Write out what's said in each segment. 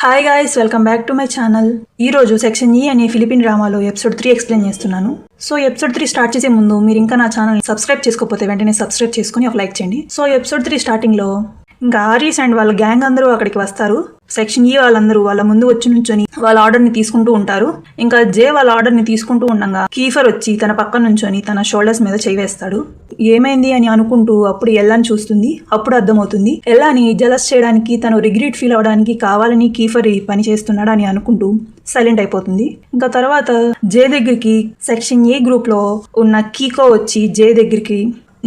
Hi guys, welcome back to my channel. ఈ రోజు section ఈ అనే ఫిలిపిన్ డ్రామాలో ఎపిసోడ్ 3 ఎక్స్ప్లెయిన్ చేస్తున్నాను. సో ఎపిసోడ్ 3 స్టార్ట్ చేసే ముందు మీరు ఇంకా నా ఛానల్ సబ్స్క్రైబ్ చేసుకోకపోతే వెంటనే సబ్స్క్రైబ్ చేసుకుని ఒక లైక్ చేయండి. సో ఎపిసోడ్ 3 స్టార్టింగ్ లో ఇంకా ఆరీస్ అండ్ వాళ్ళ గ్యాంగ్ అందరూ అక్కడికి వస్తారు. సెక్షన్ ఈ వాళ్ళందరూ వాళ్ళ ముందు వచ్చి నుంచొని వాళ్ళ ఆర్డర్ ని తీసుకుంటూ ఉంటారు. ఇంకా జే వాళ్ళ ఆర్డర్ ని తీసుకుంటూ ఉండగా కీఫర్ వచ్చి తన పక్కన నుంచొని తన షోల్డర్స్ మీద చేయి వేస్తాడు. ఏమైంది అని అనుకుంటూ అప్పుడు ఎల్లాని చూస్తుంది. అప్పుడు అర్థమవుతుంది ఎల్లాని జలస్ చేయడానికి, తను రిగ్రెట్ ఫీల్ అవడానికి కావాలని కీఫర్ ఈ పని చేస్తున్నాడు అని అనుకుంటూ సైలెంట్ అయిపోతుంది. ఇంకా తర్వాత జే దగ్గరికి సెక్షన్ ఏ గ్రూప్ లో ఉన్న కీకో వచ్చి జే దగ్గరికి,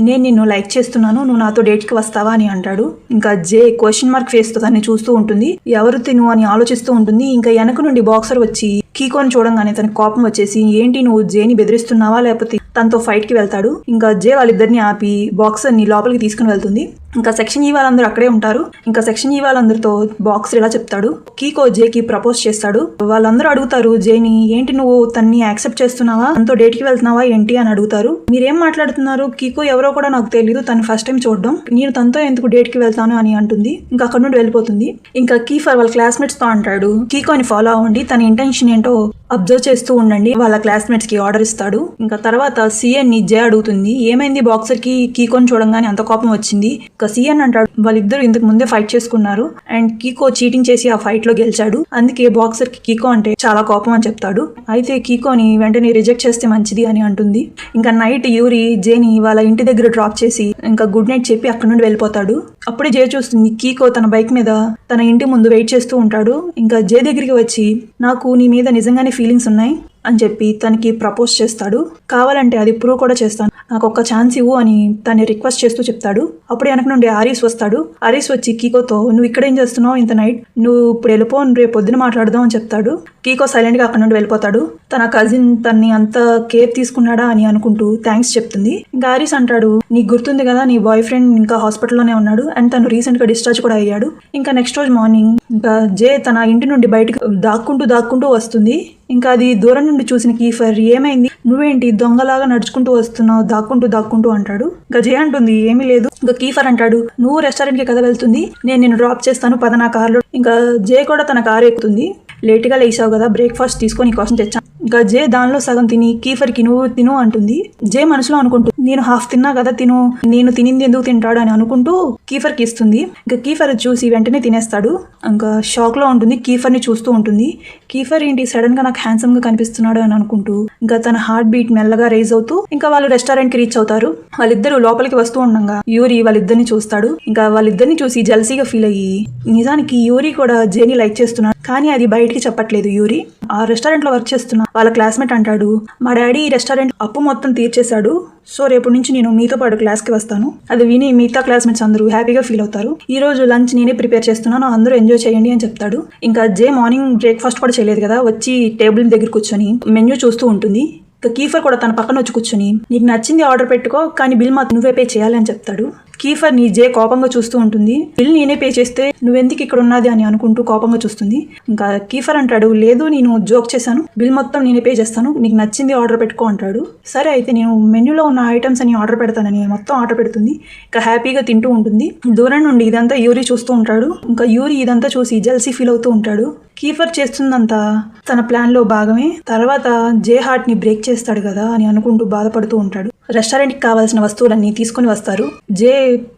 నేను నిన్ను లైక్ చేస్తున్నాను, నువ్వు నాతో డేట్కి వస్తావా అని అంటాడు. ఇంకా జే క్వశ్చన్ మార్క్ ఫేస్తో తనని చూస్తూ ఉంటుంది. ఎవరు తిను అని ఆలోచిస్తూ ఉంటుంది. ఇంకా వెనక నుండి బాక్సర్ వచ్చి కీకోని చూడంగానే తనకి కోపం వచ్చేసి, ఏంటి నువ్వు జేని బెదిరిస్తున్నావా లేకపోతే తనతో ఫైట్ కి వెళ్తాడు. ఇంకా జే వాళ్ళిద్దరిని ఆపి బాక్సర్ ని లోపలికి తీసుకుని వెళ్తుంది. ఇంకా సెక్షన్ ఈ వాళ్ళందరూ అక్కడే ఉంటారు. ఇంకా సెక్షన్ ఈ వాళ్ళందరితో బాక్సర్ ఇలా చెప్తాడు, కీకో జేకి ప్రపోజ్ చేస్తాడు. వాళ్ళందరూ అడుగుతారు జేని, ఏంటి నువ్వు తన్ని యాక్సెప్ట్ చేస్తున్నావా, తనతో డేట్ కి వెళ్తున్నావా ఏంటి అని అడుగుతారు. మీరేం మాట్లాడుతున్నారు, కీకో ఎవరో కూడా నాకు తెలియదు, తను ఫస్ట్ టైం చూడడం, నేను తనతో ఎందుకు డేట్ కి వెళ్తాను అని అంటుంది. ఇంకా అక్కడ నుండి వెళ్ళిపోతుంది. ఇంకా కీఫర్ వాళ్ళ క్లాస్మేట్స్ తో అంటాడు, కీకోని ఫాలో అవ్వండి, తన ఇంటెన్షన్ ఏంటో అబ్జర్వ్ చేస్తూ ఉండండి. వాళ్ళ క్లాస్మేట్స్ కి ఆర్డర్ ఇస్తాడు. ఇంకా తర్వాత సిఎన్ ని జే అడుగుతుంది, ఏమైంది బాక్సర్ కి కీకోని చూడంగానే అంత కోపం వచ్చింది. ఇంకా సిఎన్ అంటాడు, వాళ్ళిద్దరు ఇంతకు ముందే ఫైట్ చేసుకున్నారు అండ్ కీకో చీటింగ్ చేసి ఆ ఫైట్ లో గెలిచాడు, అందుకే బాక్సర్ కి కీకో అంటే చాలా కోపం అని చెప్తాడు. అయితే కీకోని వెంటనే రిజెక్ట్ చేస్తే మంచిది అని అంటుంది. ఇంకా నైట్ యూరి జేని వాళ్ళ ఇంటి దగ్గర డ్రాప్ చేసి ఇంకా గుడ్ నైట్ చెప్పి అక్కడ నుండి వెళ్ళిపోతాడు. అప్పుడే జే చూస్తుంది కీకో తన బైక్ మీద తన ఇంటి ముందు వెయిట్ చేస్తూ ఉంటాడు. ఇంకా జే దగ్గరికి వచ్చి, నాకు నీ మీద నిజంగానే ఫీలింగ్స్ ఉన్నాయి అని చెప్పి తనకి ప్రపోజ్ చేస్తాడు. కావాలంటే అది ప్రూవ్ కూడా చేస్తాను, నాకు ఒక్క ఛాన్స్ ఇవ్వు అని తను రిక్వెస్ట్ చేస్తూ చెప్తాడు. అప్పుడు వెనక నుండి ఆరీస్ వస్తాడు. ఆరీస్ వచ్చి కీకోతో, నువ్వు ఇక్కడేం చేస్తున్నావు ఇంత నైట్, నువ్వు ఇప్పుడు వెళ్ళిపో, రేపు పొద్దున మాట్లాడదాం అని చెప్తాడు. కీకో సైలెంట్ గా అక్కడ నుండి వెళ్ళిపోతాడు. తన కజిన్ తన్ని అంత కేర్ తీసుకున్నాడా అని అనుకుంటూ థ్యాంక్స్ చెప్తుంది. ఇంకా ఆరీస్ అంటాడు, నీకు గుర్తుంది కదా నీ బాయ్ ఫ్రెండ్ ఇంకా హాస్పిటల్లోనే ఉన్నాడు అండ్ తను రీసెంట్ గా డిశ్చార్జ్ కూడా అయ్యాడు. ఇంకా నెక్స్ట్ రోజు మార్నింగ్ ఇంకా జే తన ఇంటి నుండి బయటకు దాక్కుంటూ వస్తుంది. ఇంకా అది దూరం నుండి చూసిన కీఫర్, ఏమైంది నువ్వేంటి దొంగలాగా నడుచుకుంటూ వస్తున్నావు, దాక్కుంటూ అంటాడు. ఇంకా జే అంటుంది, ఏమీ లేదు. ఇంకా కీఫర్ అంటాడు, నువ్వు రెస్టారెంట్ కి కదా వెళ్తుంది, నేను నిన్ను డ్రాప్ చేస్తాను పద నా కార్లో. ఇంకా జే కూడా తన కారు ఎక్కుతుంది. లేట్గా లేచావు కదా, బ్రేక్ఫాస్ట్ తీసుకొని నీ కోసం తెచ్చాను. ఇంకా జే దానిలో సగం తిని కీఫర్కి నువ్వు తిను అంటుంది. జే మనసులో అనుకుంటూ, నేను హాఫ్ తిన్నా కదా తిను, నేను తినింది ఎందుకు తింటాడు అని అనుకుంటూ కీఫర్కి ఇస్తుంది. ఇంకా కీఫర్ చూసి వెంటనే తినేస్తాడు. ఇంకా షాక్ లో ఉంటుంది, కీఫర్ని చూస్తూ ఉంటుంది. కీఫర్ ఏంటి సడన్ గా నాకు హ్యాండ్సమ్ గా కనిపిస్తున్నాడు అని అనుకుంటూ ఇంకా తన హార్ట్ బీట్ మెల్లగా రైజ్ అవుతూ ఇంకా వాళ్ళు రెస్టారెంట్ కి రీచ్ అవుతారు. వాళ్ళిద్దరూ లోపలికి వస్తూ ఉండగా యూరి వాళ్ళిద్దరిని చూస్తాడు. ఇంకా వాళ్ళిద్దరిని చూసి జెలసీగా ఫీల్ అయ్యి, నిజానికి యూరి కూడా జేని లైక్ చేస్తున్నాడు కానీ అది బయటికి చెప్పట్లేదు. యూరి ఆ రెస్టారెంట్ లో వర్క్ చేస్తున్న వాళ్ళ క్లాస్మేట్ అంటాడు, మా డాడీ ఈ రెస్టారెంట్ అప్పు మొత్తం తీర్చేశాడు, సో రేపు నుంచి నేను మీతో పాటు క్లాస్ కి వస్తాను. అది విని మిగతా క్లాస్మేట్స్ అందరూ హ్యాపీగా ఫీల్ అవుతారు. ఈ రోజు లంచ్ నేనే ప్రిపేర్ చేస్తున్నాను, అందరూ ఎంజాయ్ చేయండి అని చెప్తాడు. ఇంకా జే మార్నింగ్ బ్రేక్ఫాస్ట్ కూడా చేయలేదు కదా, వచ్చి టేబుల్ దగ్గర కూర్చొని మెన్యూ చూస్తూ ఉంటుంది. ఇంకా కీఫర్ కూడా తన పక్కన వచ్చి కూర్చొని, నీకు నచ్చింది ఆర్డర్ పెట్టుకో కానీ బిల్ మాత్రం నువ్వే పే చేయాలి అని చెప్తాడు. కీఫర్ ని జే కోపంగా చూస్తూ ఉంటుంది, బిల్ నేనే పే చేస్తే నువ్వెందుకు ఇక్కడ ఉన్నది అని అనుకుంటూ కోపంగా చూస్తుంది. ఇంకా కీఫర్ అంటాడు, లేదు నేను జోక్ చేశాను, బిల్ మొత్తం నేనే పే చేస్తాను, నీకు నచ్చింది ఆర్డర్ పెట్టుకో అంటాడు. సరే అయితే నేను మెన్యూలో ఉన్న ఐటమ్స్ అని ఆర్డర్ పెడతానని మొత్తం ఆర్డర్ పెడుతుంది. ఇంకా హ్యాపీగా తింటూ ఉంటుంది. దూరం నుండి ఇదంతా యూరి చూస్తూ ఉంటాడు. ఇంకా యూరి ఇదంతా చూసి జెలసీ ఫీల్ అవుతూ ఉంటాడు. కీఫర్ చేస్తుందంతా తన ప్లాన్ లో భాగమే. తర్వాత జే హార్ట్ ని బ్రేక్ చేస్తాడు కదా అని అనుకుంటూ బాధపడుతూ ఉంటాడు. రెస్టారెంట్ కి కావాల్సిన వస్తువులన్నీ తీసుకుని వస్తారు. జే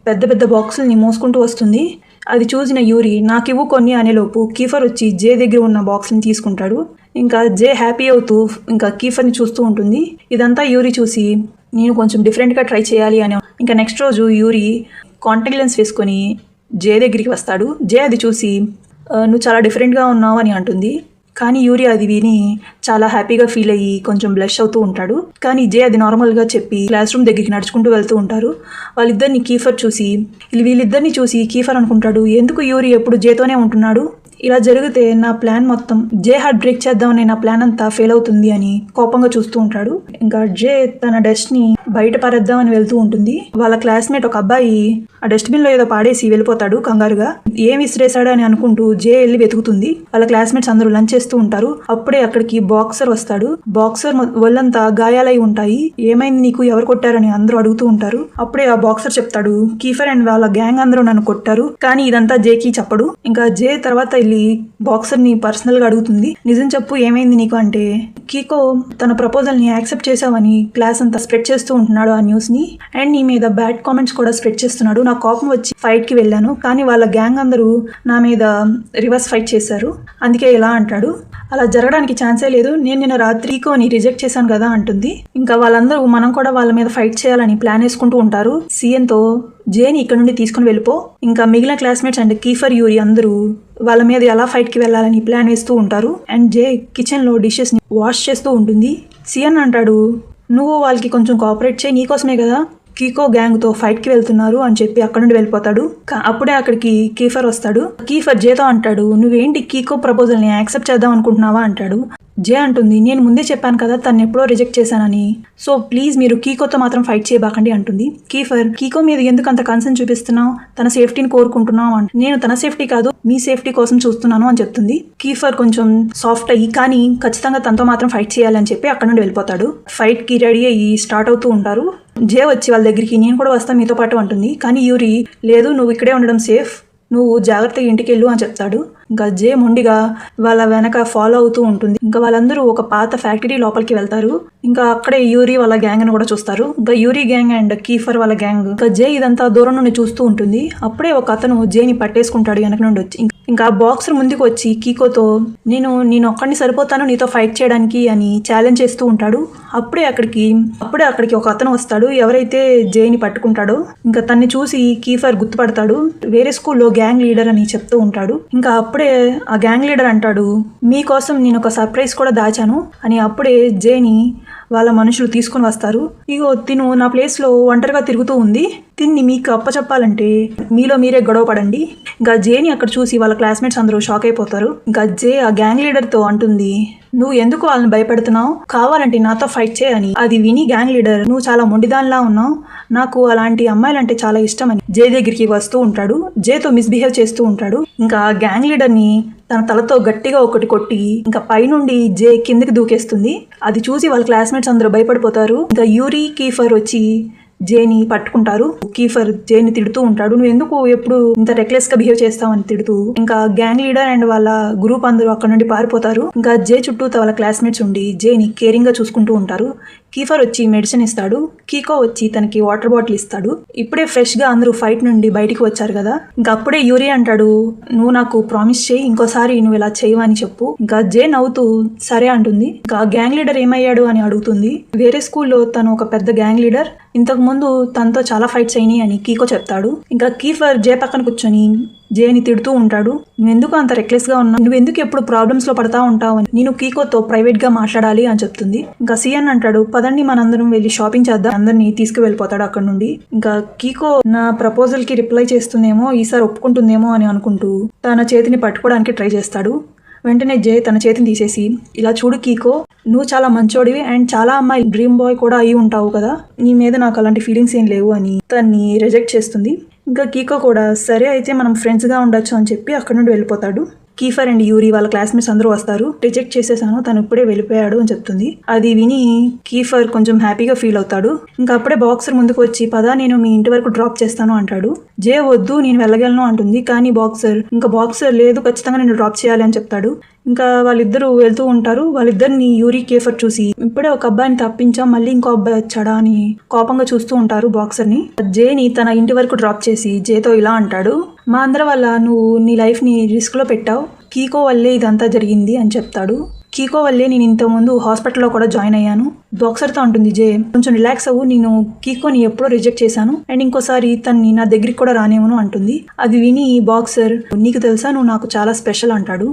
పెద్ద పెద్ద బాక్సుల్ని మోసుకుంటూ వస్తుంది. అది చూసిన యూరి, నాకివ్వు కొన్ని అనేలోపు కీఫర్ వచ్చి జే దగ్గర ఉన్న బాక్స్ని తీసుకుంటాడు. ఇంకా జే హ్యాపీ అవుతూ ఇంకా కీఫర్ని చూస్తూ ఉంటుంది. ఇదంతా యూరి చూసి, నేను కొంచెం డిఫరెంట్గా ట్రై చేయాలి అని ఇంకా నెక్స్ట్ రోజు యూరి కాంటాక్ట్ లెన్స్ వేసుకొని జే దగ్గరికి వస్తాడు. జే అది చూసి, నువ్వు చాలా డిఫరెంట్గా ఉన్నావు అని అంటుంది. కానీ యూరి అది విని చాలా హ్యాపీగా ఫీల్ అయ్యి కొంచెం బ్లష్ అవుతూ ఉంటాడు. కానీ జే అది నార్మల్గా చెప్పి క్లాస్ రూమ్ దగ్గరికి నడుచుకుంటూ వెళ్తూ ఉంటారు. వీళ్ళిద్దరిని చూసి కీఫర్ అనుకుంటాడు, ఎందుకు యూరి ఎప్పుడు జేతోనే ఉంటున్నాడు, ఇలా జరిగితే నా ప్లాన్ మొత్తం జే హార్ట్ బ్రేక్ చేద్దామని నా ప్లాన్ అంతా ఫెయిల్ అవుతుంది అని కోపంగా చూస్తూ ఉంటాడు. ఇంకా జే తన డెస్ట్ని బయట పారేద్దామని వెళ్తూ ఉంటుంది. వాళ్ళ క్లాస్మేట్ ఒక అబ్బాయి ఆ డస్ట్బిన్ లో ఏదో పాడేసి వెళ్ళిపోతాడు కంగారుగా. ఏం విసిరేశాడు అని అనుకుంటూ జే వెళ్ళి వెతుకుతుంది. వాళ్ళ క్లాస్మేట్స్ అందరూ లంచ్ చేస్తూ ఉంటారు. అప్పుడే అక్కడికి బాక్సర్ వస్తాడు. బాక్సర్ ఒళ్ళంతా గాయాలై ఉంటాయి. ఏమైంది నీకు, ఎవరు కొట్టారని అందరూ అడుగుతూ ఉంటారు. అప్పుడే ఆ బాక్సర్ చెప్తాడు, కీఫర్ అండ్ వాళ్ళ గ్యాంగ్ అందరూ నన్ను కొట్టారు, కానీ ఇదంతా జేకి చెప్పడు. ఇంకా జే తర్వాత వెళ్ళి బాక్సర్ ని పర్సనల్ గా అడుగుతుంది, నిజం చెప్పు ఏమైంది నీకు అంటే, కీకో తన ప్రపోజల్ ని యాక్సెప్ట్ చేసావని క్లాస్ అంతా స్ప్రెడ్ చేస్తూ ఉంటున్నాడు ఆ న్యూస్ ని. అండ్ నీ మీద బ్యాడ్ కామెంట్స్ కూడా స్ప్రెడ్ చేస్తున్నాడు. నా కోపం వచ్చి ఫైట్ కి వెళ్ళాను, కానీ వాళ్ళ గ్యాంగ్ అందరూ నా మీద రివర్స్ ఫైట్ చేశారు, అందుకే ఇలా అంటాడు. అలా జరగడానికి ఛాన్సే లేదు, నేను నిన్న రాత్రి కీకోని రిజెక్ట్ చేశాను కదా అంటుంది. ఇంకా వాళ్ళందరూ మనం కూడా వాళ్ళ మీద ఫైట్ చేయాలని ప్లాన్ వేసుకుంటూ ఉంటారు. సీఎన్తో జేని ఇక్కడ నుండి తీసుకుని వెళ్ళిపో, ఇంకా మిగిలిన క్లాస్మేట్స్ అండ్ కీఫర్ యూరి అందరూ వాళ్ళ మీద ఎలా ఫైట్కి వెళ్ళాలని ప్లాన్ వేస్తూ ఉంటారు. అండ్ జే కిచెన్లో డిషెస్ని వాష్ చేస్తూ ఉంటుంది. సిఎన్ అంటాడు, నువ్వు వాళ్ళకి కొంచెం కోఆపరేట్ చేయి, నీకోసమే కదా కీకో గ్యాంగ్తో ఫైట్కి వెళ్తున్నారు అని చెప్పి అక్కడ నుండి వెళ్ళిపోతాడు. అప్పుడే అక్కడికి కీఫర్ వస్తాడు. కీఫర్ జేతో అంటాడు, నువ్వేంటి కీకో ప్రపోజల్ని యాక్సెప్ట్ చేద్దాం అనుకుంటున్నావా అంటాడు. జే అంటుంది, నేను ముందే చెప్పాను కదా తను ఎప్పుడో రిజెక్ట్ చేశానని, సో ప్లీజ్ మీరు కీకోతో మాత్రం ఫైట్ చేయబాకండి అంటుంది. కీఫర్, కీకో మీద ఎందుకు అంత కన్సర్న్ చూపిస్తున్నావు, తన సేఫ్టీని కోరుకుంటున్నావు అంటే, నేను తన సేఫ్టీ కాదు మీ సేఫ్టీ కోసం చూస్తున్నాను అని చెప్తుంది. కీఫర్ కొంచెం సాఫ్ట్ అయ్యి, కానీ ఖచ్చితంగా తనతో మాత్రం ఫైట్ చేయాలని చెప్పి అక్కడ నుండి వెళ్ళిపోతాడు. ఫైట్ కి రెడీ అయ్యి స్టార్ట్ అవుతూ ఉంటారు. జే వచ్చి వాళ్ళ దగ్గరికి, నేను కూడా వస్తాను మీతో పాటు అంటుంది. కానీ యూరి, లేదు నువ్వు ఇక్కడే ఉండడం సేఫ్, నువ్వు జాగ్రత్తగా ఇంటికి వెళ్ళు అని చెప్తాడు. ఇంకా జే మొండిగా వాళ్ళ వెనక ఫాలో అవుతూ ఉంటుంది. ఇంకా వాళ్ళందరూ ఒక పాత ఫ్యాక్టరీ లోపలికి వెళ్తారు. ఇంకా అక్కడే యూరి వాళ్ళ గ్యాంగ్ ని కూడా చూస్తారు. ఇంకా యూరి గ్యాంగ్ అండ్ కీఫర్ వాళ్ళ గ్యాంగ్. ఇంకా జే ఇదంతా దూరం నుండి చూస్తూ ఉంటుంది. అప్పుడే ఒక అతను జేని పట్టేసుకుంటాడు వెనక నుండి వచ్చి. ఇంకా బాక్సర్ ముందుకు వచ్చి కీకోతో, నేను ఒక్కడిని సరిపోతాను నీతో ఫైట్ చేయడానికి అని ఛాలెంజ్ చేస్తూ ఉంటాడు. అప్పుడే అక్కడికి ఒక అతను వస్తాడు, ఎవరైతే జేని పట్టుకుంటాడో. ఇంకా తన్ని చూసి కీఫర్ గుర్తుపడతాడు, వేరే స్కూల్లో గ్యాంగ్ లీడర్ అని చెప్తూ ఉంటాడు. ఇంకా అప్పుడే ఆ గ్యాంగ్ లీడర్ అంటాడు, మీకోసం నేను ఒక సర్ప్రైజ్ కూడా దాచాను అని. అప్పుడే జేని వాళ్ళ మనుషులు తీసుకుని వస్తారు. ఇగో తిను నా ప్లేస్లో ఒంటరిగా తిరుగుతూ ఉంది, తిన్ని మీకు అప్పచెప్పాలంటే మీలో మీరే గొడవ పడండి. ఇంకా జేని అక్కడ చూసి వాళ్ళ క్లాస్మేట్స్ అందరూ షాక్ అయిపోతారు. ఇంకా జే ఆ గ్యాంగ్ లీడర్తో అంటుంది, నువ్వు ఎందుకు వాళ్ళని భయపెడుతున్నావు, కావాలంటే నాతో ఫైట్ చేయని. అది విని గ్యాంగ్ లీడర్, నువ్వు చాలా మొండిదానిలా ఉన్నావు, నాకు అలాంటి అమ్మాయిలంటే చాలా ఇష్టం అని జే దగ్గరికి వస్తూ ఉంటాడు. జేతో మిస్బిహేవ్ చేస్తూ ఉంటాడు. ఇంకా గ్యాంగ్ లీడర్ని తన తలతో గట్టిగా ఒకటి కొట్టి ఇంకా పైనుండి జే కిందకి దూకేస్తుంది. అది చూసి వాళ్ళ క్లాస్మేట్స్ అందరూ భయపడిపోతారు. ఇంకా యూరి కీఫర్ వచ్చి జేని పట్టుకుంటారు. కీఫర్ జేని తిడుతూ ఉంటాడు, నువ్వు ఎందుకు ఎప్పుడు ఇంత రెక్లెస్ గా బిహేవ్ చేస్తావని తిడుతూ. ఇంకా గ్యాంగ్ లీడర్ అండ్ వాళ్ళ గ్రూప్ అందరూ అక్కడ నుండి పారిపోతారు. ఇంకా జే చుట్టూ వాళ్ళ క్లాస్మేట్స్ ఉండి జేని కేరింగ్ గా చూసుకుంటూ ఉంటారు. కీఫర్ వచ్చి మెడిసిన్ ఇస్తాడు. కీకో వచ్చి తనకి వాటర్ బాటిల్ ఇస్తాడు. ఇప్పుడే ఫ్రెష్ గా అందరూ ఫైట్ నుండి బయటికి వచ్చారు కదా. ఇంకా అప్పుడే యూరి అంటాడు, నువ్వు నాకు ప్రామిస్ చేయి, ఇంకోసారి నువ్వు ఇలా చేయవని చెప్పు. ఇంకా జే నవ్వుతూ సరే అంటుంది. ఇంకా గ్యాంగ్ లీడర్ ఏమయ్యాడు అని అడుగుతుంది. వేరే స్కూల్లో తను ఒక పెద్ద గ్యాంగ్ లీడర్, ఇంతకు ముందు తనతో చాలా ఫైట్స్ అయినాయి అని కీకో చెప్తాడు. ఇంకా కీఫర్ జే పక్కన కూర్చొని జేని తిడుతూ ఉంటాడు, నువ్వెందుకు అంత రెక్లెస్ గా ఉన్నావు, నువ్వెందుకు ఎప్పుడు ప్రాబ్లమ్స్ లో పడతా ఉంటావు అని, నేను కీకోతో ప్రైవేట్ గా మాట్లాడాలి అని చెప్తుంది. ఇంకా సిఎన్ అంటాడు, పదండి మనందరం వెళ్ళి షాపింగ్ చేద్దాం, అందరినీ తీసుకువెళ్ళిపోతాడు అక్కడ నుండి. ఇంకా కీకో నా ప్రపోజల్ కి రిప్లై చేస్తుందేమో, ఈసారి ఒప్పుకుంటుందేమో అని అనుకుంటూ తన చేతిని పట్టుకోవడానికి ట్రై చేస్తాడు. వెంటనే జే తన చేతిని తీసేసి, ఇలా చూడు కీకో, నువ్వు చాలా మంచోడివి అండ్ చాలా అమ్మాయి డ్రీమ్ బాయ్ కూడా అయి ఉంటావు కదా, నీ మీద నాకు అలాంటి ఫీలింగ్స్ ఏం లేవు అని తన్ని రిజెక్ట్ చేస్తుంది. ఇంకా కీకో కూడా సరే అయితే మనం ఫ్రెండ్స్గా ఉండొచ్చు అని చెప్పి అక్కడ నుండి వెళ్ళిపోతాడు. కీఫర్ అండ్ యూరి వాళ్ళ క్లాస్మేట్స్ అందరూ వస్తారు. రిజెక్ట్ చేసేసాను, తను ఇప్పుడే వెళ్ళిపోయాడు అని చెప్తుంది. అది విని కీఫర్ కొంచెం హ్యాపీగా ఫీల్ అవుతాడు. ఇంకా అప్పుడే బాక్సర్ ముందుకు వచ్చి, పదా నేను మీ ఇంటి వరకు డ్రాప్ చేస్తాను అంటాడు. జే వద్దు నేను వెళ్ళగలను అంటుంది. కానీ బాక్సర్ లేదు, ఖచ్చితంగా నేను డ్రాప్ చేయాలి అని చెప్తాడు. ఇంకా వాళ్ళిద్దరూ వెళ్తూ ఉంటారు. వాళ్ళిద్దరిని యూరి కేఫర్ చూసి, ఇప్పుడే ఒక అబ్బాయిని తప్పించాం, మళ్ళీ ఇంకో అబ్బాయి వచ్చాడా అని కోపంగా చూస్తూ ఉంటారు బాక్సర్ని. జేని తన ఇంటి వరకు డ్రాప్ చేసి జేతో ఇలా అంటాడు, మా అందరి వల్ల నువ్వు నీ లైఫ్ని రిస్క్లో పెట్టావు, కీకో వల్లే ఇదంతా జరిగింది అని చెప్తాడు. కీకో వల్లే నేను ఇంతకుముందు హాస్పిటల్లో కూడా జాయిన్ అయ్యాను. బాక్సర్తో అంటుంది జే, కొంచెం రిలాక్స్ అవ్వు, నేను కీకోని ఎప్పుడో రిజెక్ట్ చేశాను అండ్ ఇంకోసారి తన్ని నా దగ్గరికి కూడా రానివ్వను అంటుంది. అది విని బాక్సర్, నీకు తెలుసా నువ్వు నాకు చాలా స్పెషల్ అంటాడు.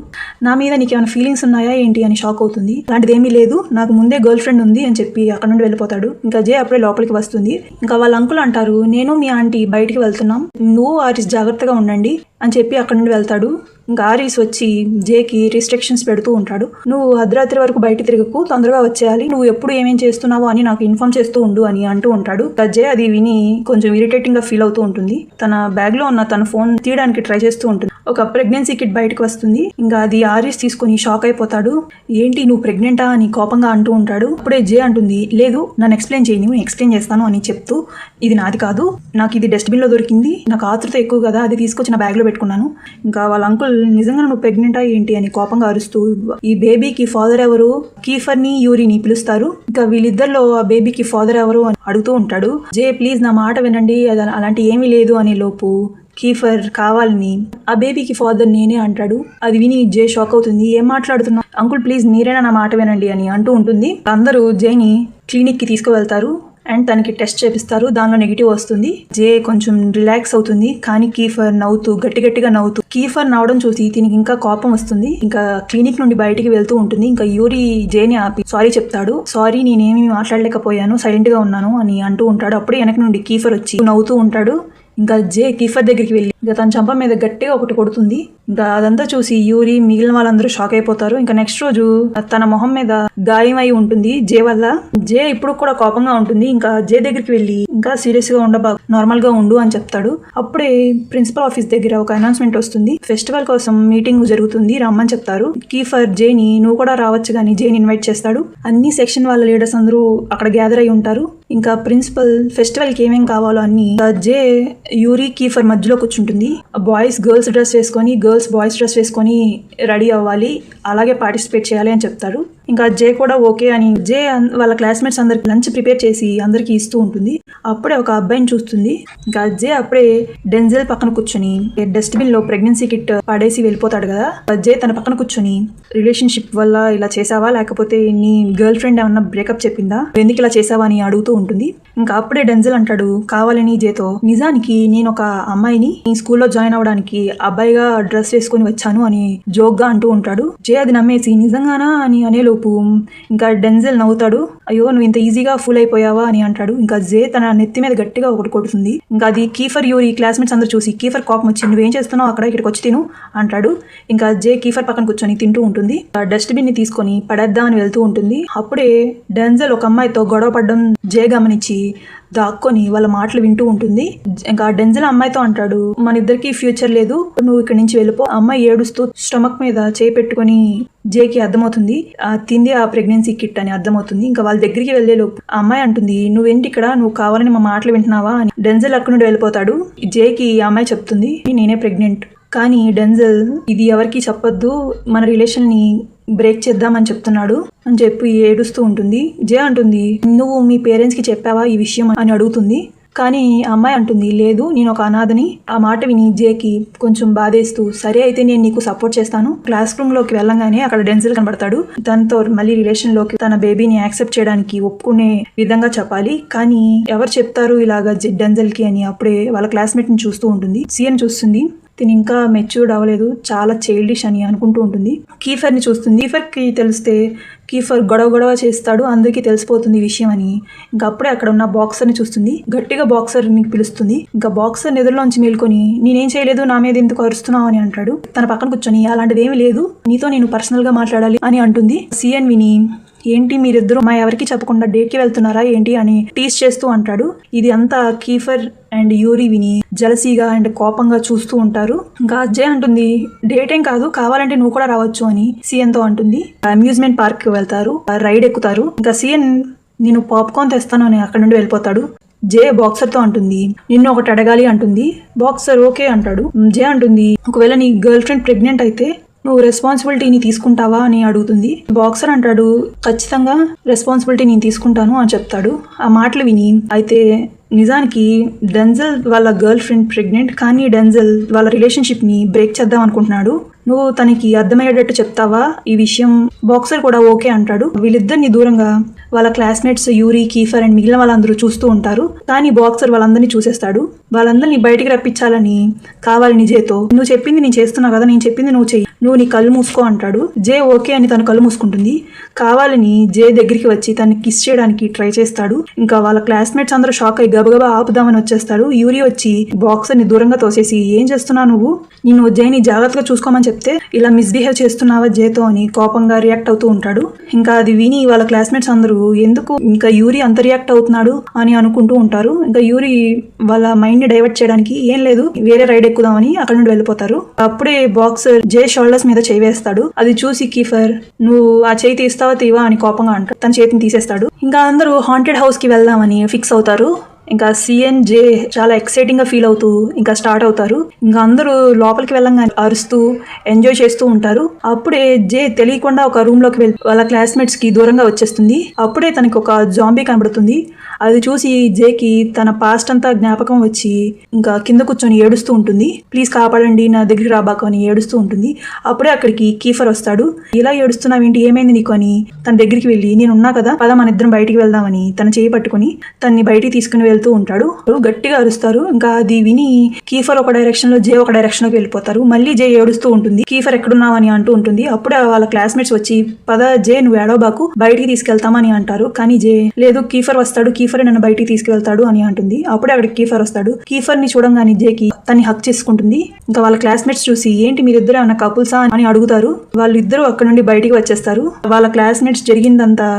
నా మీద నీకేమైనా ఫీలింగ్స్ ఉన్నాయా ఏంటి అని షాక్ అవుతుంది. అలాంటిది ఏమీ లేదు, నాకు ముందే గర్ల్ ఫ్రెండ్ ఉంది అని చెప్పి అక్కడ నుండి వెళ్ళిపోతాడు. ఇంకా జే అప్పుడే లోపలికి వస్తుంది. ఇంకా వాళ్ళ అంకుల్ అంటారు, నేను మీ ఆంటీ బయటికి వెళ్తున్నాం, నువ్వు ఆరిస్ జాగ్రత్తగా ఉండండి అని చెప్పి అక్కడ నుండి వెళ్తాడు. ఇంకా ఆరిస్ వచ్చి జేకి రిస్ట్రిక్షన్స్ పెడుతూ ఉంటాడు, నువ్వు అర్ధరాత్రి వరకు బయట తిరగకు, తొందరగా వచ్చేయాలి, నువ్వు ఎప్పుడు ఏమేమి ఏమేం చేస్తున్నావో అని నాకు ఇన్ఫార్మ్ చేస్తూ ఉండు అని అంటూ ఉంటాడు. జే అది విని కొంచెం ఇరిటేటింగ్ గా ఫీల్ అవుతూ ఉంటుంది. తన బ్యాగ్ లో ఉన్న తన ఫోన్ తీయడానికి ట్రై చేస్తూ ఉంటుంది. ఒక ప్రెగ్నెన్సీ కిట్ బయటకు వస్తుంది. ఇంకా అది ఆరిస్ తీసుకుని షాక్ అయిపోతాడు. ఏంటి నువ్వు ప్రెగ్నెంటా అని కోపంగా అంటూ ఉంటాడు. అప్పుడే జే అంటుంది, లేదు నన్ను ఎక్స్ప్లెయిన్ చేయని, నేను ఎక్స్ప్లెయిన్ చేస్తాను అని చెప్తూ, ఇది నాది కాదు, నాకు ఇది డస్ట్బిన్ లో దొరికింది, నాకు ఆతృత ఎక్కువ కదా, అది తీసుకొచ్చి నా బ్యాగ్ లో పెట్టుకున్నాను. ఇంకా వాళ్ళ అంకుల్ నిజంగా నువ్వు ప్రెగ్నెంటా ఏంటి అని కోపంగా అరుస్తూ, ఈ బేబీకి ఫాదర్ ఎవరు, కీఫర్ని యూరిని పిలుస్తారు. ఇంకా వీళ్ళిద్దరిలో ఆ బేబీకి ఫాదర్ ఎవరు అని అడుగుతూ ఉంటాడు. జే ప్లీజ్ నా మాట వినండి, అది అలాంటి ఏమీ లేదు అనే లోపు కీఫర్ కావాలని ఆ బేబీకి ఫాదర్ నేనే అంటాడు. అది విని జే షాక్ అవుతుంది. ఏం మాట్లాడుతున్నా అంకుల్, ప్లీజ్ మీరైనా నా మాట వినండి అని అంటూ ఉంటుంది. అందరూ జేని క్లినిక్ కి తీసుకువెళ్తారు అండ్ తనకి టెస్ట్ చేపిస్తారు. దానిలో నెగిటివ్ వస్తుంది. జే కొంచెం రిలాక్స్ అవుతుంది. కానీ కీఫర్ నవ్వుతూ గట్టిగా నవ్వుతూ కీఫర్ నవ్వడం చూసి దీనికి ఇంకా కోపం వస్తుంది. ఇంకా క్లినిక్ నుండి బయటికి వెళ్తూ ఉంటుంది. ఇంకా యూరి జేని ఆపి సారీ చెప్తాడు. సారీ, నేనేమి మాట్లాడలేకపోయాను, సైలెంట్ గా ఉన్నాను అని అంటూ ఉంటాడు. అప్పుడే వెనక నుండి కీఫర్ వచ్చి నవ్వుతూ ఉంటాడు. ఇంకా జే కీఫర్ దగ్గరికి వెళ్ళి ఇంకా తన చంప మీద గట్టిగా ఒకటి కొడుతుంది. ఇంకా అదంతా చూసి యూరి మిగిలిన వాళ్ళందరూ షాక్ అయిపోతారు. ఇంకా నెక్స్ట్ రోజు తన మొహం మీద గాయమై ఉంటుంది జే వల్ల. జే ఇప్పుడు కూడా కోపంగా ఉంటుంది. ఇంకా జే దగ్గరికి వెళ్ళి ఇంకా సీరియస్ గా నార్మల్ గా ఉండు అని చెప్తాడు. అప్పుడే ప్రిన్సిపల్ ఆఫీస్ దగ్గర ఒక అనౌన్స్మెంట్ వస్తుంది. ఫెస్టివల్ కోసం మీటింగ్ జరుగుతుంది, రమ్మని చెప్తారు. కీఫర్ జేని నువ్వు కూడా రావచ్చు కానీ జేని ఇన్వైట్ చేస్తాడు. అన్ని సెక్షన్ వాళ్ళ లీడర్స్ అందరూ అక్కడ గ్యాదర్ అయి ఉంటారు. ఇంకా ప్రిన్సిపల్ ఫెస్టివల్ కి ఏమేం కావాలో అన్ని జే యూరి కీఫర్ మధ్యలో కూర్చుంటుంది. బాయ్స్ గర్ల్స్ డ్రెస్ వేసుకొని, గర్ల్స్ బాయ్స్ డ్రెస్ వేసుకొని రెడీ అవ్వాలి, అలాగే పార్టిసిపేట్ చేయాలి అని చెప్తారు. ఇంకా జే కూడా ఓకే అని జే వాళ్ళ క్లాస్మేట్స్ అందరికి లంచ్ ప్రిపేర్ చేసి అందరికి ఇస్తూ ఉంటుంది. అప్పుడే ఒక అబ్బాయిని చూస్తుంది. ఇంకా జే అప్పుడే డెంజెల్ పక్కన కూర్చొని డస్ట్బిన్ లో ప్రెగ్నెన్సీ కిట్ పడేసి వెళ్ళిపోతాడు కదా. జే తన పక్కన కూర్చొని రిలేషన్షిప్ వల్ల ఇలా చేసావా, లేకపోతే నీ గర్ల్ ఫ్రెండ్ ఏమన్నా బ్రేకప్ చెప్పిందా, ఎందుకు ఇలా చేసావా అని అడుగుతూ ఉంటుంది. ఇంకా అప్పుడే డెంజెల్ అంటాడు కావాలని జేతో, నిజానికి నేను ఒక అమ్మాయిని ఈ స్కూల్లో జాయిన్ అవ్వడానికి అబ్బాయిగా డ్రెస్ వేసుకుని వచ్చాను అని జోక్ గా అంటూ ఉంటాడు. జే అది నమ్మేసి నిజంగానా అని అనేలోపు ఇంకా డెంజెల్ నవ్వుతాడు. అయ్యో నువ్వు ఇంత ఈజీగా ఫుల్ అయిపోయావా అని అంటాడు. ఇంకా జే తన నెత్తి మీద గట్టిగా ఒకటి కొడుతుంది. ఇంకా అది కీఫర్ యూరి క్లాస్మేట్స్ అందరూ చూసి కీఫర్ కోపం వచ్చి నువ్వేం చేస్తున్నావు అక్కడ, ఇక్కడికి వచ్చి తిను అంటాడు. ఇంకా జే కీఫర్ పక్కన కూర్చొని తింటూ ఉంటుంది. డస్ట్బిన్ ని తీసుకొని పడేద్దామని వెళ్తూ ఉంటుంది. అప్పుడే డెంజెల్ ఒక అమ్మాయితో గొడవ పడడం జే గమనించి దాక్కొని వాళ్ళ మాటలు వింటూ ఉంటుంది. ఇంకా డెంజెల్ అమ్మాయితో అంటాడు, మన ఇద్దరికి ఫ్యూచర్ లేదు, నువ్వు ఇక్కడి నుంచి వెళ్ళిపో. అమ్మాయి ఏడుస్తూ స్టమక్ మీద చేయి పెట్టుకొని జేకి అర్థమవుతుంది తింది ఆ ప్రెగ్నెన్సీ కిట్ అని అర్థమవుతుంది. ఇంకా వాళ్ళ దగ్గరికి వెళ్లేలోపు ఆ అమ్మాయి అంటుంది, నువ్వేంటి ఇక్కడ, నువ్వు కావాలని మా మాటలు వింటున్నావా అని. డెంజెల్ అక్కడి నుండి వెళ్ళిపోతాడు. జేకి ఆ అమ్మాయి చెప్తుంది నేనే ప్రెగ్నెంట్. కానీ డెంజెల్ ఇది ఎవరికి చెప్పొద్దు, మన రిలేషన్ ని బ్రేక్ చేద్దామని చెప్తున్నాడు అని చెప్పి ఏడుస్తూ ఉంటుంది. జే అంటుంది నువ్వు మీ పేరెంట్స్ కి చెప్పావా ఈ విషయం అని అడుగుతుంది. కానీ అమ్మాయి అంటుంది లేదు, నేను ఒక అనాథని. ఆ మాట విని జేకి కొంచెం బాధేస్తూ సరే అయితే నేను నీకు సపోర్ట్ చేస్తాను. క్లాస్ రూమ్ లోకి వెళ్ళంగానే అక్కడ డెంజెల్ కనబడతాడు. తనతో మళ్ళీ రిలేషన్ లోకి తన బేబీని యాక్సెప్ట్ చేయడానికి ఒప్పుకునే విధంగా చెప్పాలి. కానీ ఎవరు చెప్తారు ఇలాగా డెంజెల్ కి అని అప్పుడే వాళ్ళ క్లాస్మేట్ ని చూస్తూ ఉంటుంది. సీఎన్ చూస్తుంది, తిని ఇంకా మెచ్యూర్డ్ అవ్వలేదు, చాలా చైల్డిష్ అని అనుకుంటూ ఉంటుంది. కీఫర్ని చూస్తుంది. కీఫర్కి తెలిస్తే కీఫర్ గొడవ చేస్తాడు, అందరికీ తెలిసిపోతుంది ఈ విషయం అని. ఇంకా అప్పుడే అక్కడ ఉన్న బాక్సర్ని చూస్తుంది. గట్టిగా బాక్సర్ని పిలుస్తుంది. ఇంకా బాక్సర్ నిద్రలోంచి మేల్కొని నేనేం చేయలేదు, నా మీద ఎందుకు అరుస్తున్నావు అని అంటాడు. తన పక్కన కూర్చొని అలాంటిది ఏమీ లేదు, నీతో నేను పర్సనల్ గా మాట్లాడాలి అని అంటుంది. సీఎన్ విని ఏంటి మీరిద్దరు మా ఎవరికి చెప్పకుండా డేట్కి వెళ్తున్నారా ఏంటి అని టీస్ చేస్తూ అంటాడు. ఇది అంతా కీఫర్ అండ్ యూరి విని జలసీగా అండ్ కోపంగా చూస్తూ ఉంటారు. ఇంకా జే అంటుంది డేట్ ఏం కాదు, కావాలంటే నువ్వు కూడా రావచ్చు అని సీఎన్ తో అంటుంది. అమ్యూజ్మెంట్ పార్క్ కి వెళ్తారు, రైడ్ ఎక్కుతారు. ఇంకా సీఎన్ నేను పాప్కార్న్ తెస్తాను అని అక్కడ నుండి వెళ్ళిపోతాడు. జే బాక్సర్ తో అంటుంది నిన్ను ఒకటి అడగాలి అంటుంది. బాక్సర్ ఓకే అంటాడు. జే అంటుంది ఒకవేళ నీ గర్ల్ ఫ్రెండ్ ప్రెగ్నెంట్ అయితే నువ్వు రెస్పాన్సిబిలిటీని తీసుకుంటావా అని అడుగుతుంది. బాక్సర్ అంటాడు ఖచ్చితంగా రెస్పాన్సిబిలిటీ నేను తీసుకుంటాను అని చెప్తాడు. ఆ మాటలు విని అయితే నిజానికి డెంజెల్ వాళ్ళ గర్ల్ ఫ్రెండ్ ప్రెగ్నెంట్, కానీ డెంజెల్ వాళ్ళ రిలేషన్షిప్ ని బ్రేక్ చేద్దాం అనుకుంటున్నాడు. నువ్వు తనకి అర్థమయ్యేటట్టు చెప్తావా ఈ విషయం. బాక్సర్ కూడా ఓకే అంటాడు. వీళ్ళిద్దరిని దూరంగా వాళ్ళ క్లాస్మేట్స్ యూరి, కీఫర్ అండ్ మిగిలిన వాళ్ళందరూ చూస్తూ ఉంటారు. కానీ బాక్సర్ వాళ్ళందరినీ చూసేస్తాడు. వాళ్ళందరినీ బయటికి రప్పించాలని కావాలని జేతో నువ్వు చెప్పింది నేను చేస్తున్నా కదా, నేను చెప్పింది నువ్వు చెయ్యి, నువ్వు నీ కళ్ళు మూసుకో అంటాడు. జే ఓకే అని తన కళ్ళు మూసుకుంటుంది. కావాలని జే దగ్గరికి వచ్చి తనని కిస్ చేయడానికి ట్రై చేస్తాడు. ఇంకా వాళ్ళ క్లాస్మేట్స్ అందరూ షాక్ అయ్యి గబగబా ఆపుదామని వచ్చేస్తాడు. యూరి వచ్చి బాక్సర్ ని దూరంగా తోసేసి ఏం చేస్తున్నావు నువ్వు, నేను జేని జాగ్రత్తగా చూసుకోమని చెప్తే ఇలా మిస్బిహేవ్ చేస్తున్నావా జేతో అని కోపంగా రియాక్ట్ అవుతూ ఉంటాడు. ఇంకా అది విని వాళ్ళ క్లాస్మేట్స్ అందరూ ఎందుకు ఇంకా యూరి అంత రియాక్ట్ అవుతున్నాడు అని అనుకుంటూ ఉంటారు. ఇంకా యూరి వాళ్ళ మైండ్ ని డైవర్ట్ చేయడానికి ఏం లేదు వేరే రైడ్ ఎక్కుదామని అక్కడ నుండి వెళ్ళిపోతారు. అప్పుడే బాక్సర్ జే షోల్డర్స్ మీద చేయి వేస్తాడు. అది చూసి కీఫర్ నువ్వు ఆ చేయి తీస్తావా తీవా అని కోపంగా అంటాడు. తన చేతిని తీసేస్తాడు. ఇంకా అందరూ హాంటెడ్ హౌస్ కి వెళ్దామని ఫిక్స్ అవుతారు. ఇంకా సిఎన్ జే చాలా ఎక్సైటింగ్ గా ఫీల్ అవుతూ ఇంకా స్టార్ట్ అవుతారు. ఇంకా అందరూ లోపలికి వెళ్ళంగా అరుస్తూ ఎంజాయ్ చేస్తూ ఉంటారు. అప్పుడే జే తెలియకుండా ఒక రూమ్ లోకి వెళ్ళి వాళ్ళ క్లాస్మేట్స్ కి దూరంగా వచ్చేస్తుంది. అప్పుడే తనకి ఒక జాంబీ కనబడుతుంది. అది చూసి జేకి తన పాస్ట్ అంతా జ్ఞాపకం వచ్చి ఇంకా కింద కూర్చొని ఏడుస్తూ ఉంటుంది. ప్లీజ్ కాపాడండి, నా దగ్గరికి రాబాకు అని ఏడుస్తూ ఉంటుంది. అప్పుడే అక్కడికి కీఫర్ వస్తాడు. ఇలా ఏడుస్తున్నావేంటి, ఏమైంది నీకు అని తన దగ్గరికి వెళ్ళి నేనున్నా కదా పద మన ఇద్దరం బయటికి వెళ్దామని తన చేయి పట్టుకుని తన్ని బయటికి తీసుకుని వెళ్తూ ఉంటాడు. గట్టిగా అరుస్తారు. ఇంకా అది విని కీఫర్ ఒక డైరెక్షన్ లో జే ఒక డైరెక్షన్ లోకి వెళ్ళిపోతారు. మళ్ళీ జే ఏడుస్తూ ఉంటుంది. కీఫర్ ఎక్కడున్నావని అంటూ ఉంటుంది. అప్పుడే వాళ్ళ క్లాస్మేట్స్ వచ్చి పద జే నువ్వు ఏడవబాకు బయటికి తీసుకెళ్తామని అంటారు. కానీ జే లేదు కీఫర్ వస్తాడు, కీఫర్ నన్ను బయటికి తీసుకెళ్తాడు అని అంటుంది. అప్పుడే అక్కడికి కీఫర్ వస్తాడు. కీఫర్ ని చూడంగానే జేకి తన్ని హక్ చేసుకుంటుంది. ఇంకా వాళ్ళ క్లాస్మేట్స్ చూసి ఏంటి మీరిద్దరు ఏమన్నా కపుల్సా అని అడుగుతారు. వాళ్ళిద్దరూ అక్కడ నుండి బయటికి వచ్చేస్తారు. వాళ్ళ క్లాస్మేట్స్ జరిగిందంతా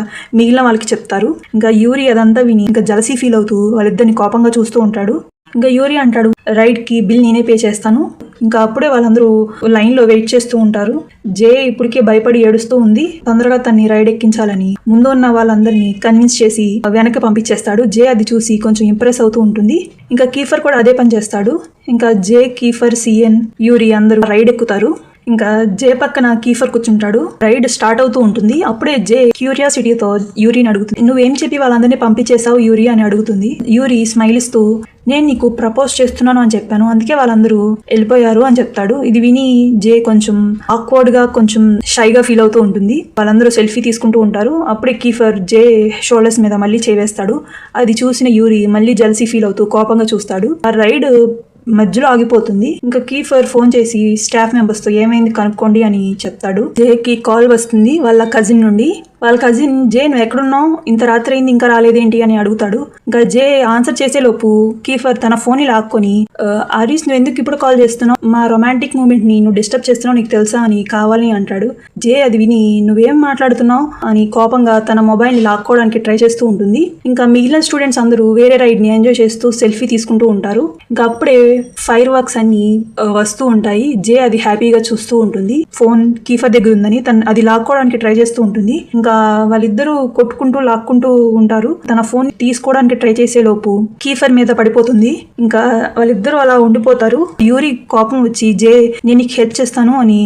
మిగిలిన వాళ్ళకి చెప్తారు. ఇంకా యూరి అదంతా విని ఇంకా జలసీ ఫీల్ అవుతూ వాళ్ళిద్దరిని కోపంగా చూస్తూ ఉంటాడు. ఇంకా యూరి అంటాడు రైడ్ కి బిల్ నేనే పే చేస్తాను. ఇంకా అప్పుడే వాళ్ళందరూ లైన్ లో వెయిట్ చేస్తూ ఉంటారు. జే ఇప్పటికే భయపడి ఏడుస్తూ ఉంది. తొందరగా తన్ని రైడ్ ఎక్కించాలని ముందు ఉన్న వాళ్ళందరినీ కన్విన్స్ చేసి వెనక్కి పంపించేస్తాడు. జే అది చూసి కొంచెం ఇంప్రెస్ అవుతూ ఉంటుంది. ఇంకా కీఫర్ కూడా అదే పని చేస్తాడు. ఇంకా జే కీఫర్ సిఎన్ యూరి అందరూ రైడ్ ఎక్కుతారు. ఇంకా జే పక్కన కీఫర్ కూర్చుంటాడు. రైడ్ స్టార్ట్ అవుతూ ఉంటుంది. అప్పుడే జే క్యూరియాసిటీతో యూరిని అడుగుతుంది నువ్వేం చెప్పి వాళ్ళందరినీ పంపించేశావు యూరి అని అడుగుతుంది. యూరి స్మైల్ ఇస్తూ నేను నీకు ప్రపోజ్ చేస్తున్నాను అని చెప్పాను, అందుకే వాళ్ళందరూ వెళ్ళిపోయారు అని చెప్తాడు. ఇది విని జే కొంచెం ఆక్వర్డ్ గా కొంచెం షైగా ఫీల్ అవుతూ ఉంటుంది. వాళ్ళందరూ సెల్ఫీ తీసుకుంటూ ఉంటారు. అప్పుడే కీఫర్ జే షోల్డర్స్ మీద మళ్ళీ చేవేస్తాడు. అది చూసిన యూరి మళ్ళీ జెలసీ ఫీల్ అవుతూ కోపంగా చూస్తాడు. ఆ రైడ్ మధ్యలో ఆగిపోతుంది. ఇంకా కీఫర్ ఫోన్ చేసి స్టాఫ్ మెంబర్స్ తో ఏమైంది కనుక్కోండి అని చెప్తాడు. జేకి కాల్ వస్తుంది వాళ్ళ కజిన్ నుండి. వాళ్ళ కజిన్ జే నువ్వు ఎక్కడున్నావు, ఇంత రాత్రి అయింది ఇంకా రాలేదేంటి అని అడుగుతాడు. ఇంకా జే ఆన్సర్ చేసేలోపు కీఫర్ తన ఫోన్ ని లాక్కొని ఆరీస్ నువ్వు ఎందుకు ఇప్పుడు కాల్ చేస్తున్నావు, మా రొమాంటిక్ మూమెంట్ ని నువ్వు డిస్టర్బ్ చేస్తున్నావు నీకు తెలుసా అని కావాలని అంటాడు. జే అది విని నువ్వేం మాట్లాడుతున్నావు అని కోపంగా తన మొబైల్ ని లాక్కోవడానికి ట్రై చేస్తూ ఉంటుంది. ఇంకా మిగిలిన స్టూడెంట్స్ అందరూ వేరే రైడ్ ని ఎంజాయ్ చేస్తూ సెల్ఫీ తీసుకుంటూ ఉంటారు. ఇంకా అప్పుడే ఫైర్ వర్క్స్ అన్ని వస్తూ ఉంటాయి. జే అది హ్యాపీగా చూస్తూ ఉంటుంది. ఫోన్ కీఫర్ దగ్గర ఉందని తను అది లాక్కోవడానికి ట్రై చేస్తూ ఉంటుంది. ఇంకా వాళ్ళిద్దరూ కొట్టుకుంటూ లాక్కుంటూ ఉంటారు. తన ఫోన్ తీసుకోవడానికి ట్రై చేసే లోపు కీఫర్ మీద పడిపోతుంది. ఇంకా వాళ్ళిద్దరూ అలా ఉండిపోతారు. యూరి కోపం వచ్చి జే నేను నీకు హెల్ప్ చేస్తాను అని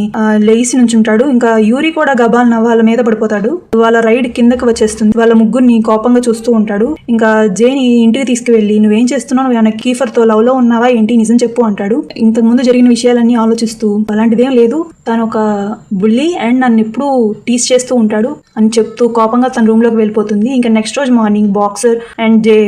లేసి నుంచుంటాడు. ఇంకా యూరి కూడా గబాల్న వాళ్ళ మీద పడిపోతాడు. వాళ్ళ రైడ్ కిందకి వచ్చేస్తుంది. వాళ్ళ ముగ్గురిని కోపంగా చూస్తూ ఉంటాడు. ఇంకా జేని ఇంటికి తీసుకువెళ్ళి నువ్వేం చేస్తున్నావు, నువ్వు కీఫర్ తో లవ్ లో ఉన్నావా ఏంటి, నిజం చెప్పు అంటాడు. ఇంతకు ముందు జరిగిన విషయాలన్నీ ఆలోచిస్తూ అలాంటిదేం లేదు, తను ఒక బుల్లి అండ్ నన్ను ఎప్పుడూ టీస్ చేస్తూ ఉంటాడు అని చెప్తూ కోపంగా తన రూమ్ లోకి వెళ్ళిపోతుంది. ఇంకా నెక్స్ట్ రోజు మార్నింగ్ బాక్సర్ అండ్ జే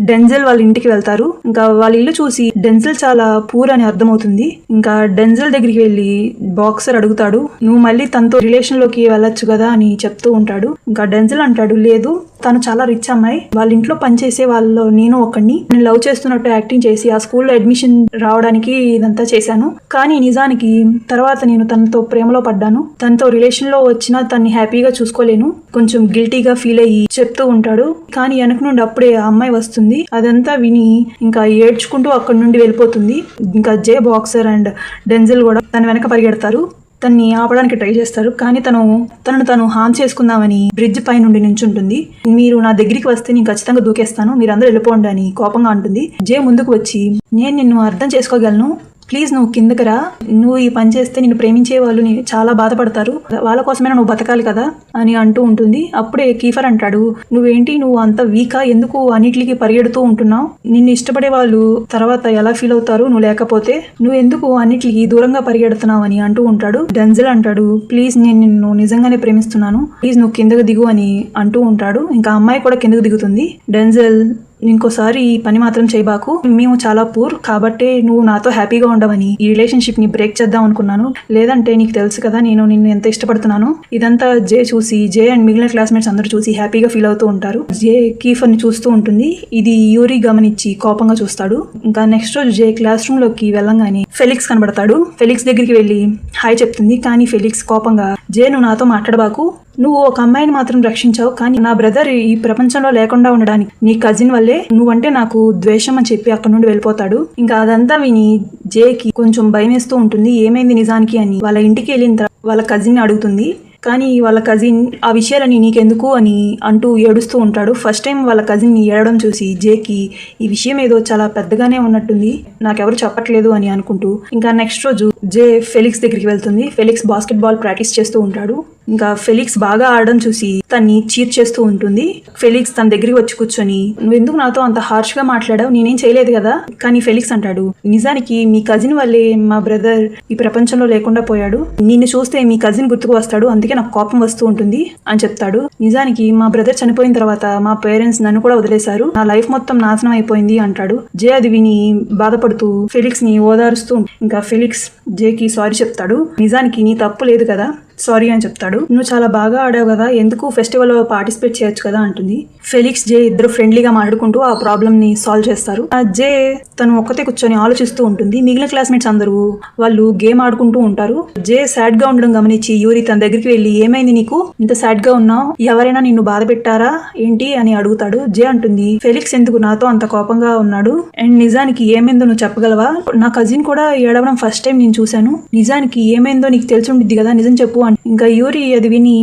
డెన్జెల్ వాళ్ళ ఇంటికి వెళ్తారు. ఇంకా వాళ్ళ ఇల్లు చూసి డెన్జెల్ చాలా పూర్ అని అర్థమవుతుంది. ఇంకా డెన్జెల్ దగ్గరికి వెళ్ళి బాక్సర్ అడుగుతాడు నువ్వు మళ్ళీ తనతో రిలేషన్ లోకి వెళ్ళొచ్చు కదా అని చెప్తూ ఉంటాడు. ఇంకా డెన్జెల్ అంటాడు లేదు, తను చాలా రిచ్ అమ్మాయి, వాళ్ళ ఇంట్లో పనిచేసే వాళ్ళలో నేను ఒకడిని, నేను లవ్ చేస్తున్నట్టు యాక్టింగ్ చేసి ఆ స్కూల్లో అడ్మిషన్ రావడానికి ఇదంతా చేశాను. కానీ నిజానికి తర్వాత నేను తనతో ప్రేమలో పడ్డాను, తనతో రిలేషన్ లో వచ్చినా తన్ని హ్యాపీగా చూసుకోలేను, కొంచెం గిల్టీగా ఫీల్ అయ్యి చెప్తూ ఉంటాడు. కానీ వెనక నుండి అప్పుడే ఆ అమ్మాయి వస్తుంది. అదంతా విని ఇంకా ఏడ్చుకుంటూ అక్కడి నుండి వెళ్ళిపోతుంది. ఇంకా జే బాక్సర్ అండ్ డెన్జెల్ కూడా తన వెనక పరిగెడతారు. తన్ని ఆపడానికి ట్రై చేస్తారు. కానీ తనను హార్మ్ చేసుకుందామని బ్రిడ్జ్ పై నుండి నించుంటుంది. మీరు నా దగ్గరికి వస్తే నేను ఖచ్చితంగా దూకేస్తాను, మీరందరూ వెళ్ళిపోండి అని కోపంగా అంటుంది. జే ముందుకు వచ్చి నేను నిన్ను అర్థం చేసుకోగలను, ప్లీజ్ నువ్వు కిందకి రా, నువ్వు ఈ పని చేస్తే నిన్ను ప్రేమించే వాళ్ళు చాలా బాధపడతారు, వాళ్ళ కోసమైనా నువ్వు బతకాలి కదా అని అంటూ ఉంటుంది. అప్పుడే కీఫర్ అంటాడు నువ్వు అంత వీకా, ఎందుకు అన్నిటికి పరిగెడుతూ ఉంటున్నావు, నిన్ను ఇష్టపడే వాళ్ళు తర్వాత ఎలా ఫీల్ అవుతారు నువ్వు లేకపోతే, నువ్వు ఎందుకు అన్నిటికి దూరంగా పరిగెడుతున్నావు అని అంటూ ఉంటాడు. డెన్జెల్ అంటాడు ప్లీజ్ నేను నిన్ను నిజంగానే ప్రేమిస్తున్నాను, ప్లీజ్ నువ్వు కిందకు దిగు అని అంటూ ఉంటాడు. ఇంకా అమ్మాయి కూడా కిందకు దిగుతుంది. డెన్జెల్ ఇంకోసారి ఈ పని మాత్రం చేయబాకు, మేము చాలా పూర్ కాబట్టే నువ్వు నాతో హ్యాపీగా ఉండవని ఈ రిలేషన్షిప్ ని బ్రేక్ చేద్దాం అనుకున్నాను, లేదంటే నీకు తెలుసు కదా నేను నిన్ను ఎంత ఇష్టపడుతున్నాను. ఇదంతా జే చూసి జే అండ్ మిగిలిన క్లాస్మేట్స్ అందరూ చూసి హ్యాపీగా ఫీల్ అవుతూ ఉంటారు. జే కీఫర్ ని చూస్తూ ఉంటుంది. ఇది యూరి గమనించి కోపంగా చూస్తాడు. ఇంకా నెక్స్ట్ రోజు జే క్లాస్ రూమ్ లోకి వెళ్ళంగానే ఫెలిక్స్ కనబడతాడు. ఫెలిక్స్ దగ్గరికి వెళ్ళి హాయ్ చెప్తుంది. కానీ ఫెలిక్స్ కోపంగా జే నువ్వు నాతో మాట్లాడబాకు, నువ్వు ఒక అమ్మాయిని మాత్రం రక్షించావు, కానీ నా బ్రదర్ ఈ ప్రపంచంలో లేకుండా ఉండడానికి నీ కజిన్ వల్లే, నువ్వంటే నాకు ద్వేషం అని చెప్పి అక్కడ నుండి వెళ్ళిపోతాడు. ఇంకా అదంతా విని జేకి కొంచెం భయం వేస్తూ ఉంటుంది. ఏమైంది నిజానికి అని వాళ్ళ ఇంటికి వెళ్ళిన తర్వాత వాళ్ళ కజిన్ అడుగుతుంది. కానీ వాళ్ళ కజిన్ ఆ విషయాలని నీకెందుకు అని అంటూ ఏడుస్తూ ఉంటాడు. ఫస్ట్ టైం వాళ్ళ కజిన్ ఏడడం చూసి జేకి ఈ విషయం ఏదో చాలా పెద్దగానే ఉన్నట్టుంది, నాకెవరు చెప్పట్లేదు అని అనుకుంటూ ఇంకా నెక్స్ట్ రోజు జే ఫెలిక్స్ దగ్గరికి వెళ్తుంది. ఫెలిక్స్ బాస్కెట్ బాల్ ప్రాక్టీస్ చేస్తూ ఉంటాడు. ఇంకా ఫెలిక్స్ బాగా ఆడడం చూసి తన్ని చీట్ చేస్తూ ఉంటుంది. ఫెలిక్స్ తన దగ్గరికి వచ్చి కూర్చొని నువ్వు ఎందుకు నాతో అంత హార్ష్ గా మాట్లాడావు, నేనేం చేయలేదు కదా. కానీ ఫెలిక్స్ అంటాడు నిజానికి మీ కజిన్ వల్లే మా బ్రదర్ ఈ ప్రపంచంలో లేకుండా పోయాడు, నిన్ను చూస్తే మీ కజిన్ గుర్తుకు వస్తాడు, అందుకే నాకు కోపం వస్తూ ఉంటుంది అని చెప్తాడు. నిజానికి మా బ్రదర్ చనిపోయిన తర్వాత మా పేరెంట్స్ నన్ను కూడా వదిలేశారు, నా లైఫ్ మొత్తం నాశనం అయిపోయింది అంటాడు. జే అది విని బాధపడుతూ ఫెలిక్స్ ని ఓదారుస్తూ ఇంకా ఫెలిక్స్ జేకి సారీ చెప్తాడు. నిజానికి నీ తప్పు లేదు కదా, సారీ అని చెప్తాడు. నువ్వు చాలా బాగా ఆడావు కదా, ఎందుకు ఫెస్టివల్ లో పార్టిసిపేట్ చేయొచ్చు కదా అంటుంది. ఫెలిక్స్ జే ఇద్దరు ఫ్రెండ్లీగా మాట్లాడుకుంటూ ఆ ప్రాబ్లం ని సాల్వ్ చేస్తారు. ఆ జే తను ఒక్కతే కూర్చొని ఆలోచిస్తూ ఉంటుంది. మిగిలిన క్లాస్మేట్స్ అందరూ వాళ్ళు గేమ్ ఆడుకుంటూ ఉంటారు. జే సాడ్ గా ఉండడం గమనించి యూరి తన దగ్గరికి వెళ్ళి ఏమైంది నీకు ఇంత సాడ్ గా ఉన్నావు, ఎవరైనా నిన్ను బాధ పెట్టారా ఏంటి అని అడుగుతాడు. జే అంటుంది ఫెలిక్స్ ఎందుకు నాతో అంత కోపంగా ఉన్నాడు, అండ్ నిజానికి ఏమైందో నువ్వు చెప్పగలవా, నా కజిన్ కూడా ఏడవడం ఫస్ట్ టైం నేను చూశాను, నిజానికి ఏమైందో నీకు తెలిసి ఉండిద్ది కదా, నిజం చెప్పు. ఇంకా యూరి అది విని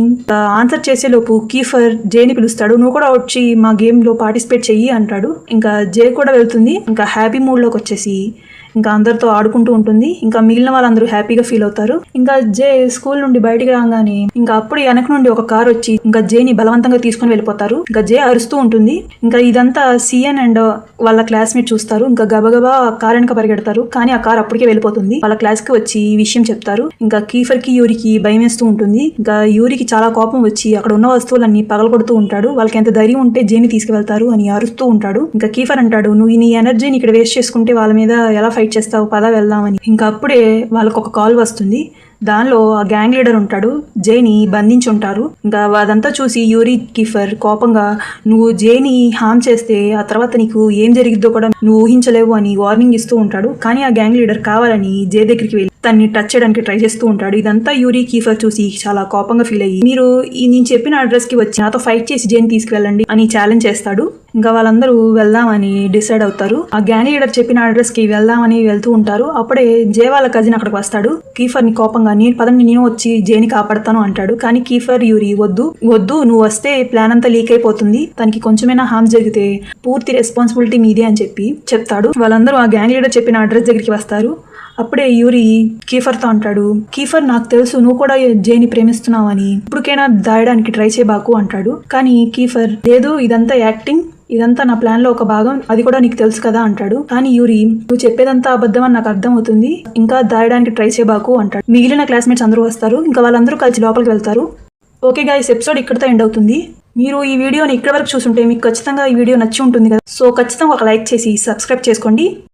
ఆన్సర్ చేసేలోపు కీఫర్ జేని పిలుస్తాడు. నువ్వు కూడా వచ్చి మా గేమ్ లో పార్టిసిపేట్ చెయ్యి అంటాడు. ఇంకా జే కూడా వెళ్తుంది. ఇంకా హ్యాపీ మూడ్ లోకి వచ్చేసి ఇంకా అందరితో ఆడుకుంటూ ఉంటుంది. ఇంకా మిగిలిన వాళ్ళందరూ హ్యాపీగా ఫీల్ అవుతారు. ఇంకా జే స్కూల్ నుండి బయటికి రాగానే ఇంకా అప్పుడు వెనక నుండి ఒక కార్ వచ్చి ఇంకా జేని బలవంతంగా తీసుకుని వెళ్ళిపోతారు. ఇంకా జే అరుస్తూ ఉంటుంది. ఇంకా ఇదంతా సిఎన్ అండ్ వాళ్ళ క్లాస్మేట్ చూస్తారు. ఇంకా గబగబా కార్ వెనక పరిగెడతారు. కానీ ఆ కార్ అప్పటికే వెళ్ళిపోతుంది. వాళ్ళ క్లాస్ కి వచ్చి ఈ విషయం చెప్తారు. ఇంకా కీఫర్ కి యూరికి భయం వేస్తూ ఉంటుంది. ఇంకా యూరికి చాలా కోపం వచ్చి అక్కడ ఉన్న వస్తువులన్నీ పగలగొడుతూ ఉంటాడు. వాళ్ళకి ఎంత ధైర్యం ఉంటే జేని తీసుకువెళ్తారు అని అరుస్తూ ఉంటాడు. ఇంకా కీఫర్ అంటాడు నువ్వు నీ ఎనర్జీని ఇక్కడ వేస్ట్ చేసుకుంటే వాళ్ళ మీద ఎలా ఫైట్ చేస్తావు, పద వెళ్దామని. ఇంకా అప్పుడే వాళ్ళకు ఒక కాల్ వస్తుంది. దానిలో ఆ గ్యాంగ్ లీడర్ ఉంటాడు. జేని బంధించి ఉంటారు. ఇంకా అదంతా చూసి యూరి కీఫర్ కోపంగా నువ్వు జేని హామ్ చేస్తే ఆ తర్వాత నీకు ఏం జరిగిద్దో కూడా నువ్వు ఊహించలేవు అని వార్నింగ్ ఇస్తూ ఉంటాడు. కానీ ఆ గ్యాంగ్ లీడర్ కావాలని జే దగ్గరికి వెళ్ళి తన్ని టచ్ చేయడానికి ట్రై చేస్తూ ఉంటాడు. ఇదంతా యూరి కీఫర్ చూసి చాలా కోపంగా ఫీల్ అయ్యి మీరు నేను చెప్పిన అడ్రస్ కి వచ్చి నాతో ఫైట్ చేసి జేని తీసుకువెళ్ళండి అని ఛాలెంజ్ చేస్తాడు. ఇంకా వాళ్ళందరూ వెళ్దామని డిసైడ్ అవుతారు. ఆ గ్యాంగ్ లీడర్ చెప్పిన అడ్రస్ కి వెళ్దామని వెళ్తూ ఉంటారు. అప్పుడే జే వాళ్ళ కజిన్ అక్కడికి వస్తాడు. కీఫర్ ని కోపంగా నేను వచ్చి జేని కాపాడతాను అంటాడు. కానీ కీఫర్ యూరి వద్దు నువ్వు వస్తే ప్లాన్ అంతా లీక్ అయిపోతుంది, తనకి కొంచెమైనా హామ్ జరిగితే పూర్తి రెస్పాన్సిబిలిటీ మీదే అని చెప్పి చెప్తాడు. వాళ్ళందరూ ఆ గ్యాంగ్ లీడర్ చెప్పిన అడ్రస్ దగ్గరికి వస్తారు. అప్పుడే యూరి కీఫర్తో అంటాడు కీఫర్ నాకు తెలుసు నువ్వు కూడా జేని ప్రేమిస్తున్నావని, ఇప్పటికైనా దాయడానికి ట్రై చేయబాకు అంటాడు. కానీ కీఫర్ లేదు ఇదంతా యాక్టింగ్, ఇదంతా నా ప్లాన్ లో ఒక భాగం, అది కూడా నీకు తెలుసు కదా అంటాడు. కానీ యూరి నువ్వు చెప్పేదంతా అబద్ధం అని నాకు అర్థం అవుతుంది, ఇంకా దాయడానికి ట్రై చేయబాకు అంటాడు. మిగిలిన క్లాస్మేట్స్ అందరూ వస్తారు. ఇంకా వాళ్ళందరూ కలిసి లోపలికి వెళ్తారు. ఓకే గైస్, ఎపిసోడ్ ఇక్కడితో ఎండ్ అవుతుంది. మీరు ఈ వీడియోని ఇక్కడ వరకు చూసుంటే మీకు ఖచ్చితంగా ఈ వీడియో నచ్చి ఉంటుంది కదా. సో ఖచ్చితంగా ఒక లైక్ చేసి సబ్స్క్రైబ్ చేసుకోండి.